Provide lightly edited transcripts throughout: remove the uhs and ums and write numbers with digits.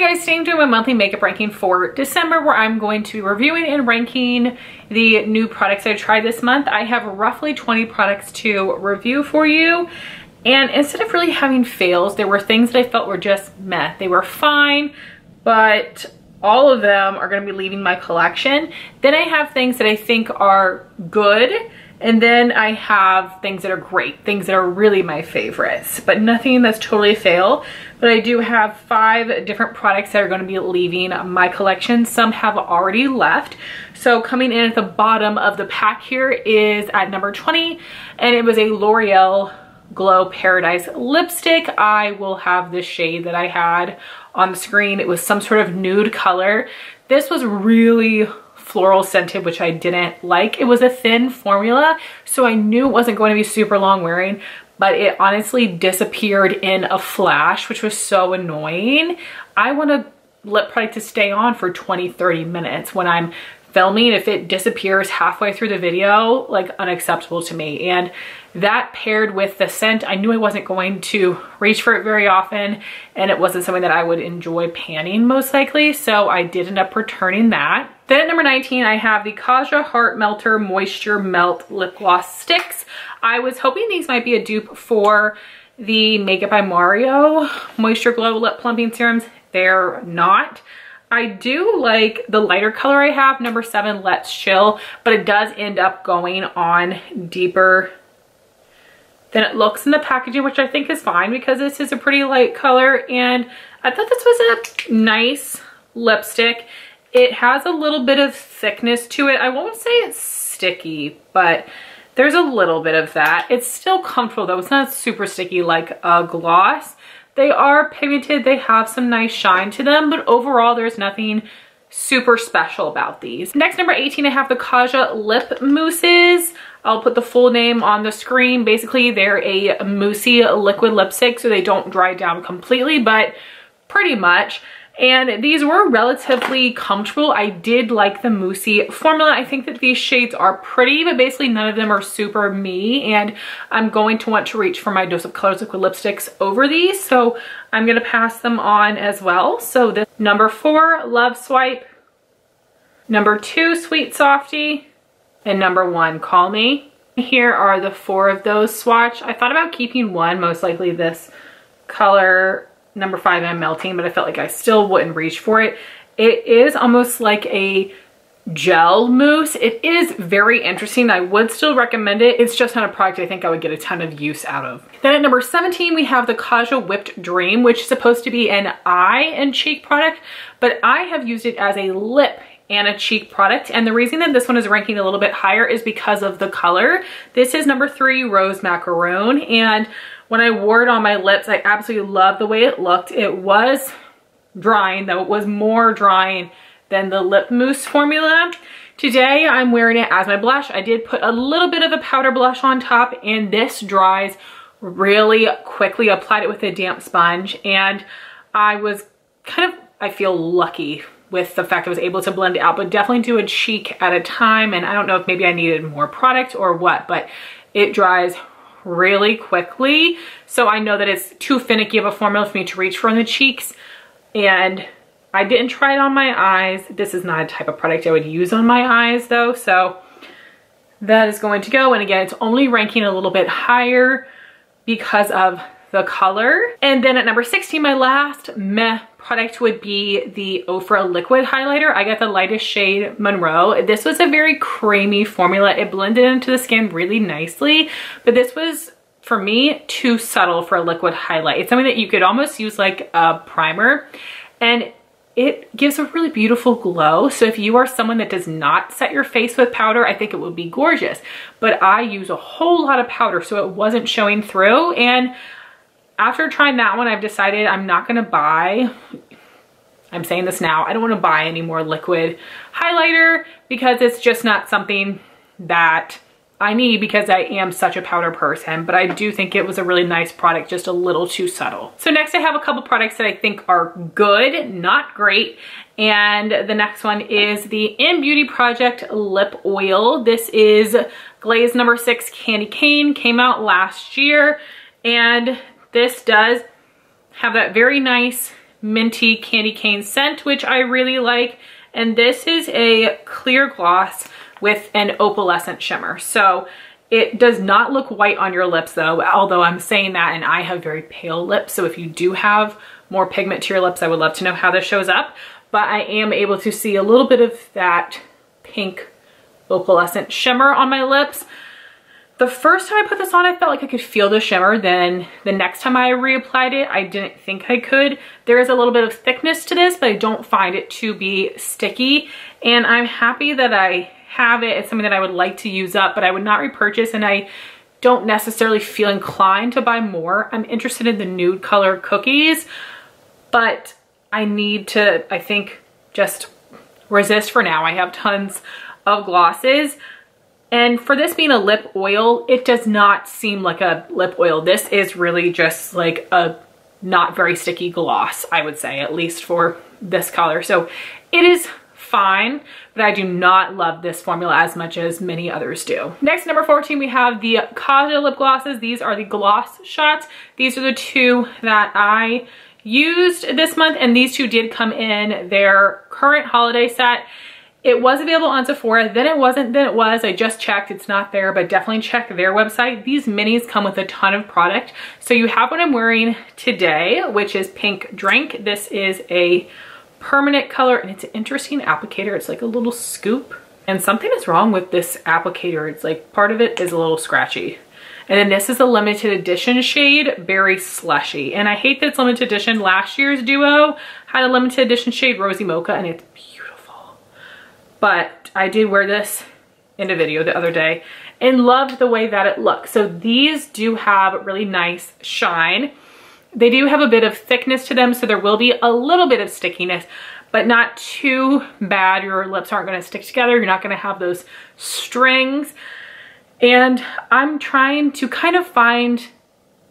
guys, today I'm doing my monthly makeup ranking for December, where I'm going to be reviewing and ranking the new products I tried this month. I have roughly 20 products to review for you, and instead of really having fails, there were things that I felt were just meh. They were fine, but all of them are going to be leaving my collection. Then I have things that I think are good, and then I have things that are great, things that are really my favorites, but nothing that's totally a fail. But I do have 5 different products that are going to be leaving my collection. Some have already left. So coming in at the bottom of the pack here is at number 20, and it was a L'Oreal Glow Paradise lipstick. I will have the shade that I had on the screen. It was some sort of nude color. This was really floral scented, which I didn't like. It was a thin formula, so I knew it wasn't going to be super long wearing, but it honestly disappeared in a flash, which was so annoying. I want a lip product to stay on for 20-30 minutes when I'm filming. If it disappears halfway through the video, like, unacceptable to me. And that paired with the scent, I knew I wasn't going to reach for it very often, and it wasn't something that I would enjoy panning most likely, so I did end up returning that. Then at number 19, I have the Kaja Heart Melter Moisture Melt Lip Gloss Sticks. I was hoping these might be a dupe for the Makeup by Mario Moisture Glow Lip Plumping Serums. They're not. I do like the lighter color I have, number 7, Let's Chill, but it does end up going on deeper than it looks in the packaging, which I think is fine because this is a pretty light color, and I thought this was a nice lipstick. It has a little bit of thickness to it. I won't say it's sticky, but there's a little bit of that. It's still comfortable though. It's not super sticky like a gloss. They are pigmented, they have some nice shine to them, but overall there's nothing super special about these. Next, number 18, I have the Kaja Lip Mousses. I'll put the full name on the screen. Basically, they're a moussey liquid lipstick, so they don't dry down completely, but pretty much. And these were relatively comfortable. I did like the moussey formula. I think that these shades are pretty, but basically none of them are super me, and I'm going to want to reach for my Dose of Colors liquid lipsticks over these, so I'm gonna pass them on as well. So this number 4, Love Swipe, number 2, Sweet Softie, and number 1, Call Me. Here are the 4 of those swatch. I thought about keeping one, most likely this color, number 5, I'm Melting, but I felt like I still wouldn't reach for it. It is almost like a gel mousse. It is very interesting. I would still recommend it. It's just not a product I think I would get a ton of use out of. Then at number 17, we have the Kaja Whipped Dream, which is supposed to be an eye and cheek product, but I have used it as a lip and a cheek product, and the reason that this one is ranking a little bit higher is because of the color. This is number 3, Rose Macaron, and when I wore it on my lips, I absolutely loved the way it looked. It was drying though. It was more drying than the lip mousse formula. Today I'm wearing it as my blush. I did put a little bit of a powder blush on top, and this dries really quickly. I applied it with a damp sponge, and I was kind of, I feel lucky with the fact I was able to blend it out, but definitely do a cheek at a time. And I don't know if maybe I needed more product or what, but it dries really quickly. So I know that it's too finicky of a formula for me to reach for in the cheeks, and I didn't try it on my eyes. This is not a type of product I would use on my eyes though, so that is going to go. And again, it's only ranking a little bit higher because of the color. And then at number 16, my last meh product would be the Ofra liquid highlighter. I got the lightest shade, Monroe. This was a very creamy formula. It blended into the skin really nicely, but this was, for me, too subtle for a liquid highlight. It's something that you could almost use like a primer, and it gives a really beautiful glow. So if you are someone that does not set your face with powder, I think it would be gorgeous. But I use a whole lot of powder, so it wasn't showing through. And after trying that one, I've decided I'm not gonna buy, I'm saying this now, I don't wanna buy any more liquid highlighter because it's just not something that I need because I am such a powder person, but I do think it was a really nice product, just a little too subtle. So next I have a couple products that I think are good, not great. And the next one is the InnBeautyProject Lip Oil. This is Glaze number 6 Candy Cane, came out last year. And this does have that very nice minty candy cane scent, which I really like. And this is a clear gloss with an opalescent shimmer. So it does not look white on your lips though, although I'm saying that and I have very pale lips. So if you do have more pigment to your lips, I would love to know how this shows up. But I am able to see a little bit of that pink opalescent shimmer on my lips. The first time I put this on, I felt like I could feel the shimmer. Then the next time I reapplied it, I didn't think I could. There is a little bit of thickness to this, but I don't find it to be sticky. And I'm happy that I have it. It's something that I would like to use up, but I would not repurchase, and I don't necessarily feel inclined to buy more. I'm interested in the nude color cookies, but I need to, I think, just resist for now. I have tons of glosses. And for this being a lip oil, it does not seem like a lip oil. This is really just like a not very sticky gloss, I would say, at least for this color. So it is fine, but I do not love this formula as much as many others do. Next, number 14, we have the Kaja lip glosses. These are the gloss shots. These are the two that I used this month, and these two did come in their current holiday set. It was available on Sephora, then it wasn't, then it was. I just checked, it's not there, but definitely check their website. These minis come with a ton of product. So you have what I'm wearing today, which is Pink Drink. This is a permanent color, and it's an interesting applicator. It's like a little scoop, and something is wrong with this applicator. It's like part of it is a little scratchy. And then this is a limited edition shade, Berry Slushy. And I hate that it's limited edition. Last year's duo had a limited edition shade, Rosy Mocha, and it's beautiful. But I did wear this in a video the other day and loved the way that it looks. So these do have really nice shine. They do have a bit of thickness to them, so there will be a little bit of stickiness, but not too bad. Your lips aren't gonna stick together. You're not gonna have those strings. And I'm trying to kind of find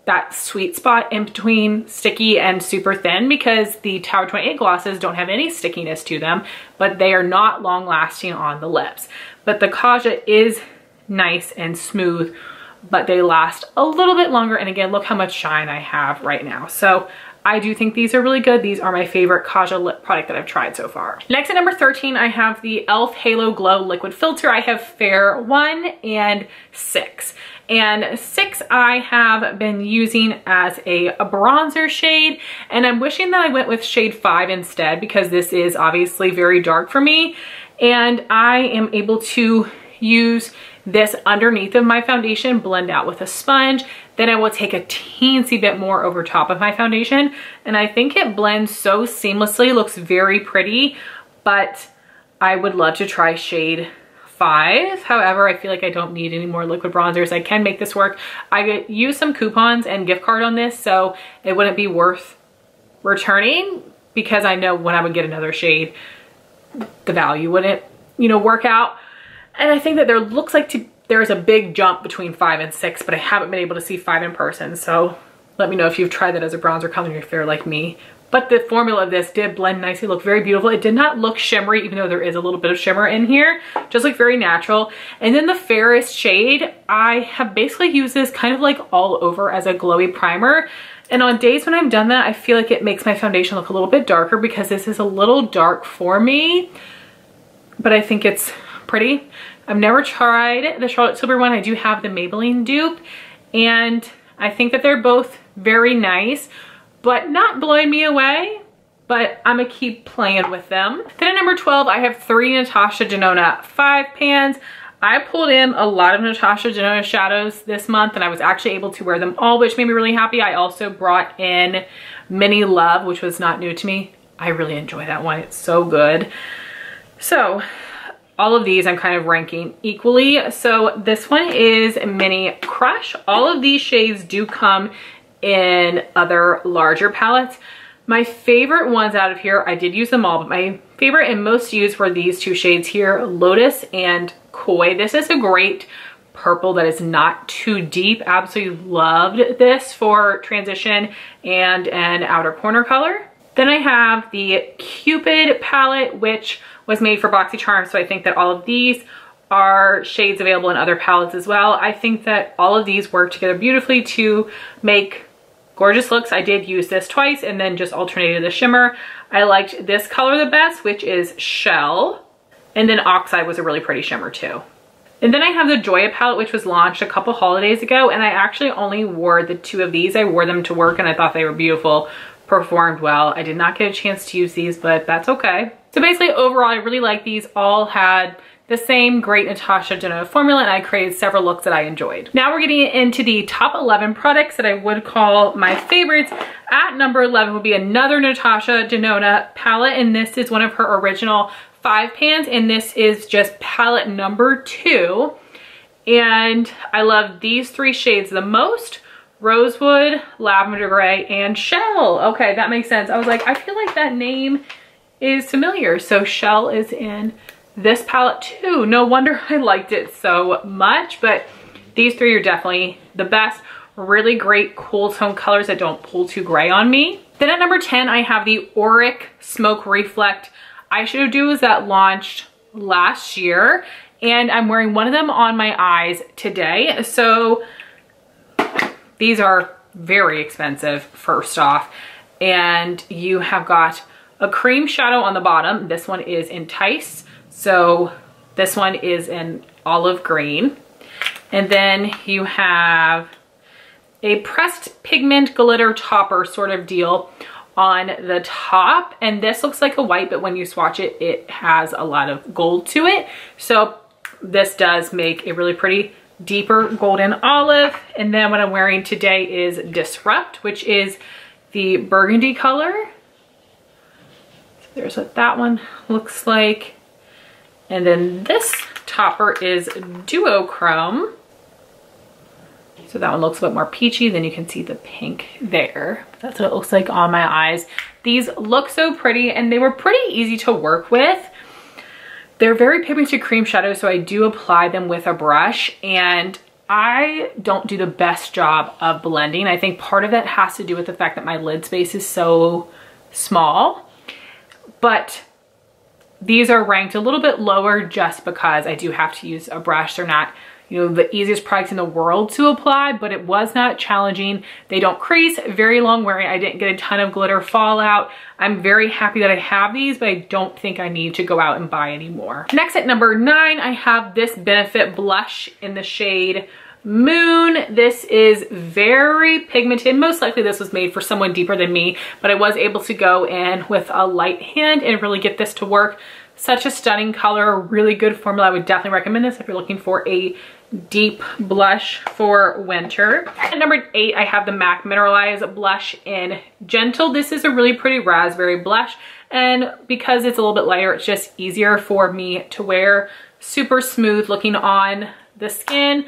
that sweet spot in between sticky and super thin, because the Tower 28 glosses don't have any stickiness to them, but they are not long lasting on the lips. But the Kaja is nice and smooth, but they last a little bit longer. And again, look how much shine I have right now. So I do think these are really good. These are my favorite Kaja lip product that I've tried so far. Next at number 13, I have the e.l.f. Halo Glow Liquid Filter. I have Fair 1 and 6. And 6 I have been using as a bronzer shade, and I'm wishing that I went with shade 5 instead, because this is obviously very dark for me. And I am able to use this underneath of my foundation, blend out with a sponge. Then I will take a teensy bit more over top of my foundation, and I think it blends so seamlessly, looks very pretty. But I would love to try shade 5. However, I feel like I don't need any more liquid bronzers. I can make this work. I used some coupons and gift card on this, so it wouldn't be worth returning, because I know when I would get another shade, the value wouldn't, you know, work out. And I think that there looks like there's a big jump between 5 and 6, but I haven't been able to see 5 in person. So let me know if you've tried that as a bronzer color and you're fair like me. But the formula of this did blend nicely, look very beautiful. It did not look shimmery, even though there is a little bit of shimmer in here. Just look very natural. And then the fairest shade, I have basically used this kind of like all over as a glowy primer. And on days when I've done that, I feel like it makes my foundation look a little bit darker, because this is a little dark for me, but I think it's pretty. I've never tried the Charlotte Tilbury one. I do have the Maybelline dupe, and I think that they're both very nice, but not blowing me away, but I'm gonna keep playing with them. Then at number 12, I have 3 Natasha Denona 5 pans. I pulled in a lot of Natasha Denona shadows this month, and I was actually able to wear them all, which made me really happy. I also brought in Mini Love, which was not new to me. I really enjoy that one, it's so good. So all of these I'm kind of ranking equally. So this one is Mini Crush. All of these shades do come in other larger palettes. My favorite ones out of here, I did use them all, but my favorite and most used were these 2 shades here, Lotus and Koi. This is a great purple that is not too deep. Absolutely loved this for transition and an outer corner color. Then I have the Cupid palette, which was made for BoxyCharm, so I think that all of these are shades available in other palettes as well. I think that all of these work together beautifully to make Gorgeous looks. I did use this twice and then just alternated the shimmer. I liked this color the best, which is Shell. And then Oxide was a really pretty shimmer too. And then I have the Joya palette, which was launched a couple holidays ago, and I actually only wore the 2 of these. I wore them to work and I thought they were beautiful, performed well. I did not get a chance to use these, but that's okay. So basically overall, I really like these. All had the same great Natasha Denona formula, and I created several looks that I enjoyed. Now we're getting into the top 11 products that I would call my favorites. At number 11 will be another Natasha Denona palette, and this is one of her original 5 pans, and this is just palette number 2. And I love these 3 shades the most: Rosewood, Lavender Gray, and Shell. Okay, that makes sense. I was like, I feel like that name is familiar. So Shell is in this palette too. No wonder I liked it so much, but these 3 are definitely the best. Really great cool tone colors that don't pull too gray on me. Then at number 10, I have the Auric Smoke Reflect eyeshadow duos that launched last year, and I'm wearing one of them on my eyes today. So these are very expensive, first off, and you have got a cream shadow on the bottom. This one is Entice. So this one is in olive green. And then you have a pressed pigment glitter topper sort of deal on the top. And this looks like a white, but when you swatch it, it has a lot of gold to it. So this does make a really pretty deeper golden olive. And then what I'm wearing today is Disrupt, which is the burgundy color. So there's what that one looks like. And then this topper is Duochrome. So that one looks a bit more peachy. Then you can see the pink there. That's what it looks like on my eyes. These look so pretty, and they were pretty easy to work with. They're very pigmented cream shadows, so I do apply them with a brush, and I don't do the best job of blending. I think part of that has to do with the fact that my lid space is so small, but these are ranked a little bit lower just because I do have to use a brush. They're not, you know, the easiest products in the world to apply, but it was not challenging. They don't crease, very long wearing. I didn't get a ton of glitter fallout. I'm very happy that I have these, but I don't think I need to go out and buy any more. Next at number 9, I have this Benefit blush in the shade Moone. This is very pigmented. Most likely this was made for someone deeper than me, but I was able to go in with a light hand and really get this to work. Such a stunning color, really good formula. I would definitely recommend this if you're looking for a deep blush for winter. At number 8, I have the MAC Mineralize blush in Gentle. This is a really pretty raspberry blush, and because it's a little bit lighter, it's just easier for me to wear. Super smooth looking on the skin.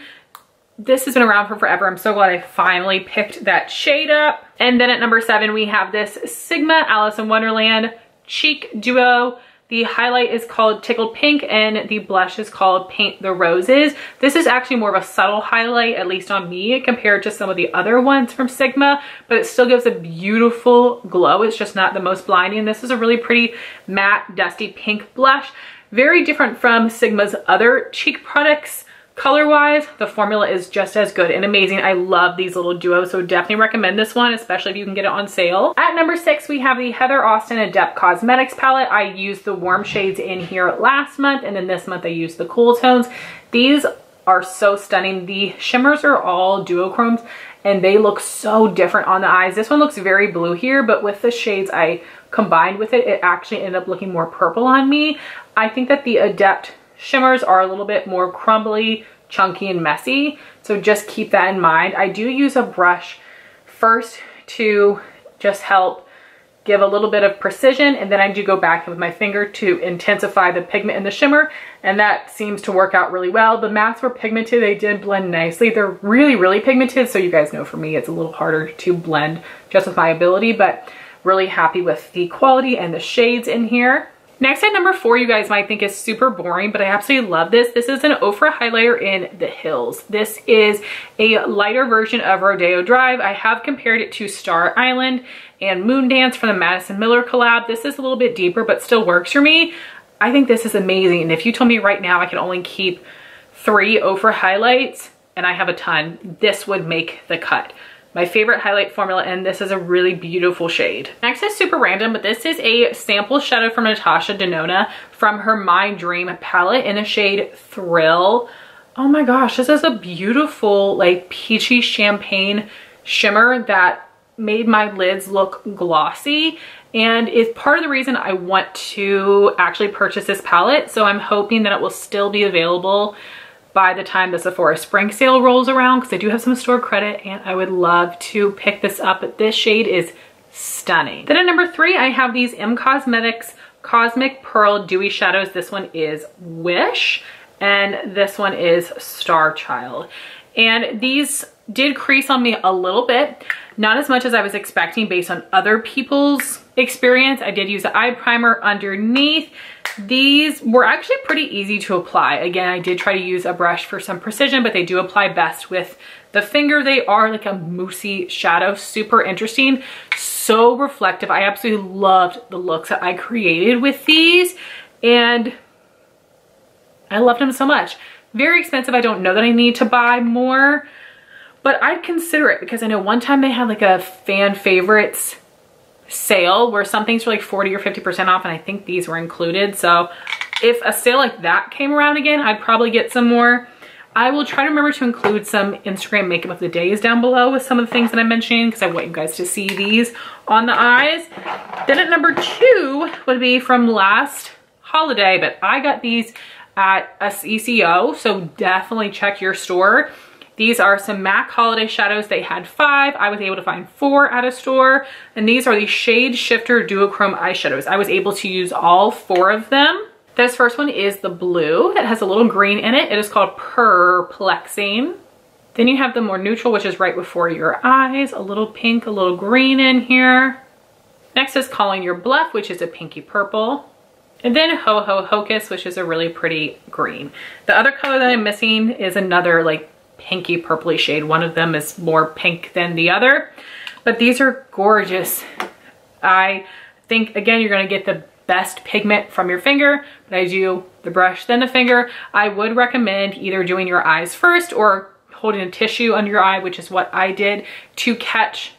This has been around for forever. I'm so glad I finally picked that shade up. And then at number 7, we have this Sigma Alice in Wonderland Cheek Duo. The highlight is called Tickled Pink and the blush is called Paint the Roses. This is actually more of a subtle highlight, at least on me, compared to some of the other ones from Sigma, but it still gives a beautiful glow. It's just not the most blinding. This is a really pretty matte, dusty pink blush. Very different from Sigma's other cheek products. Color-wise, the formula is just as good and amazing. I love these little duos, so definitely recommend this one, especially if you can get it on sale. At number 6, we have the Heather Austin Adept Cosmetics palette. I used the warm shades in here last month, and then this month I used the cool tones. These are so stunning. The shimmers are all duochromes, and they look so different on the eyes. This one looks very blue here, but with the shades I combined with it, it actually ended up looking more purple on me. I think that the Adept shimmers are a little bit more crumbly, chunky, and messy, so just keep that in mind. I do use a brush first to just help give a little bit of precision, and then I do go back with my finger to intensify the pigment in the shimmer, and that seems to work out really well. The mattes were pigmented, they did blend nicely. They're really, really pigmented, so you guys know for me it's a little harder to blend just with my ability, but really happy with the quality and the shades in here. Next at number 4, you guys might think is super boring, but I absolutely love this. This is an Ofra highlighter in the Hills. This is a lighter version of Rodeo Drive. I have compared it to Star Island and Moon Dance from the Madison Miller collab. This is a little bit deeper, but still works for me. I think this is amazing. And if you told me right now I can only keep 3 Ofra highlights, and I have a ton, this would make the cut. my favorite highlight formula, and this is a really beautiful shade. Next is super random, but this is a sample shadow from Natasha Denona from her My Dream palette in the shade Thrill. Oh my gosh, this is a beautiful like peachy champagne shimmer that made my lids look glossy, and is part of the reason I want to actually purchase this palette. So I'm hoping that it will still be available by the time the Sephora spring sale rolls around, because I do have some store credit and I would love to pick this up. But this shade is stunning. Then at number 3, I have these M Cosmetics Cosmic Pearl Dewy Shadows. This one is Wish and this one is Starchild. And these did crease on me a little bit, not as much as I was expecting based on other people's experience. I did use the eye primer underneath. These were actually pretty easy to apply. Again, I did try to use a brush for some precision, but they do apply best with the finger. They are like a moussey shadow, super interesting, so reflective. I absolutely loved the looks that I created with these, and I loved them so much. Very expensive. I don't know that I need to buy more, but I'd consider it because I know one time they had like a fan favorites sale where some things were like 40 or 50% off, and I think these were included. So if a sale like that came around again, I'd probably get some more. I will try to remember to include some Instagram makeup of the days down below with some of the things that I'm mentioning, because I want you guys to see these on the eyes. Then at number 2 would be from last holiday, but I got these at a CCO, so definitely check your store. These are some MAC holiday shadows. They had 5. I was able to find 4 at a store. And these are the Shadeshifter Duochrome eyeshadows. I was able to use all 4 of them. This first one is the blue that has a little green in it. It is called Prrrplexing. Then you have the more neutral, which is right before your eyes. A little pink, a little green in here. Next is Calling Your Bluff, which is a pinky purple. And then Hocus, which is a really pretty green. The other color that I'm missing is another like pinky purpley shade. One of them is more pink than the other, but these are gorgeous. I think again, you're gonna get the best pigment from your finger, but I do the brush then the finger. I would recommend either doing your eyes first or holding a tissue under your eye, which is what I did, to catch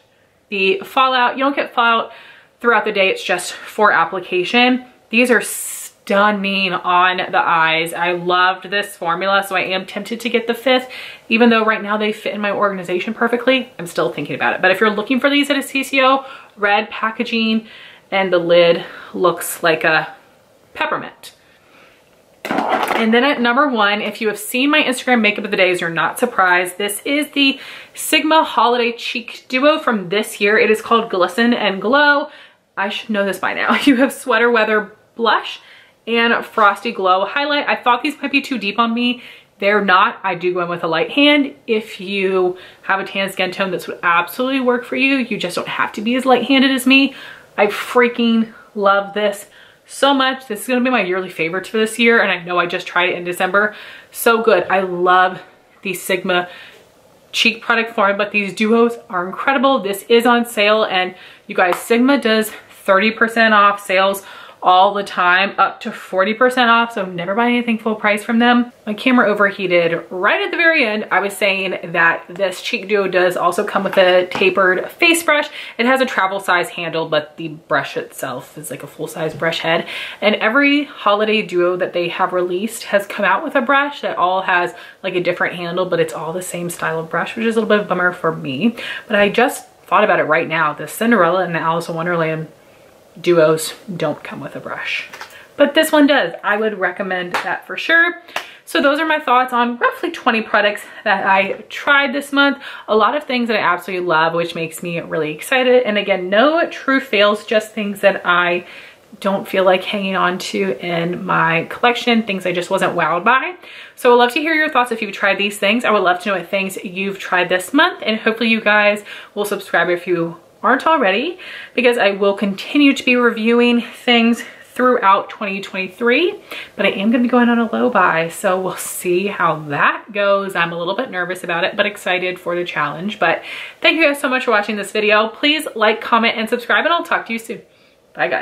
the fallout. You don't get fallout throughout the day, it's just for application. These are stunning on the eyes. I loved this formula, so I am tempted to get the 5th, even though right now they fit in my organization perfectly. I'm still thinking about it. But if you're looking for these at a CCO, red packaging, and the lid looks like a peppermint. And then at number 1, if you have seen my Instagram makeup of the days, you're not surprised. This is the Sigma Holiday Cheek Duo from this year. It is called Glisten and Glow. I should know this by now. You have Sweater Weather Blush and Frosty Glow highlight. I thought these might be too deep on me. They're not. I do go in with a light hand. If you have a tan skin tone, this would absolutely work for you. You just don't have to be as light-handed as me. I freaking love this so much. This is gonna be my yearly favorites for this year, and I know I just tried it in December. So good. I love the Sigma cheek product form, but these duos are incredible. This is on sale, and you guys, Sigma does 30% off sales all the time, up to 40% off, so never buy anything full price from them. My camera overheated right at the very end. I was saying that this cheek duo does also come with a tapered face brush. It has a travel size handle, but the brush itself is like a full-size brush head. And every holiday duo that they have released has come out with a brush that all has like a different handle, but it's all the same style of brush, which is a little bit of a bummer for me. But I just thought about it right now. The Cinderella and the Alice in Wonderland duos don't come with a brush, but this one does. I would recommend that for sure. So those are my thoughts on roughly 20 products that I tried this month. A lot of things that I absolutely love, which makes me really excited. And again, no true fails, just things that I don't feel like hanging on to in my collection, things I just wasn't wowed by. So I'd love to hear your thoughts if you've tried these things. I would love to know what things you've tried this month, and hopefully you guys will subscribe if you aren't already, because I will continue to be reviewing things throughout 2023, but I am going to be going on a low buy, so we'll see how that goes. I'm a little bit nervous about it, but excited for the challenge. But thank you guys so much for watching this video. Please like, comment, and subscribe, and I'll talk to you soon. Bye guys.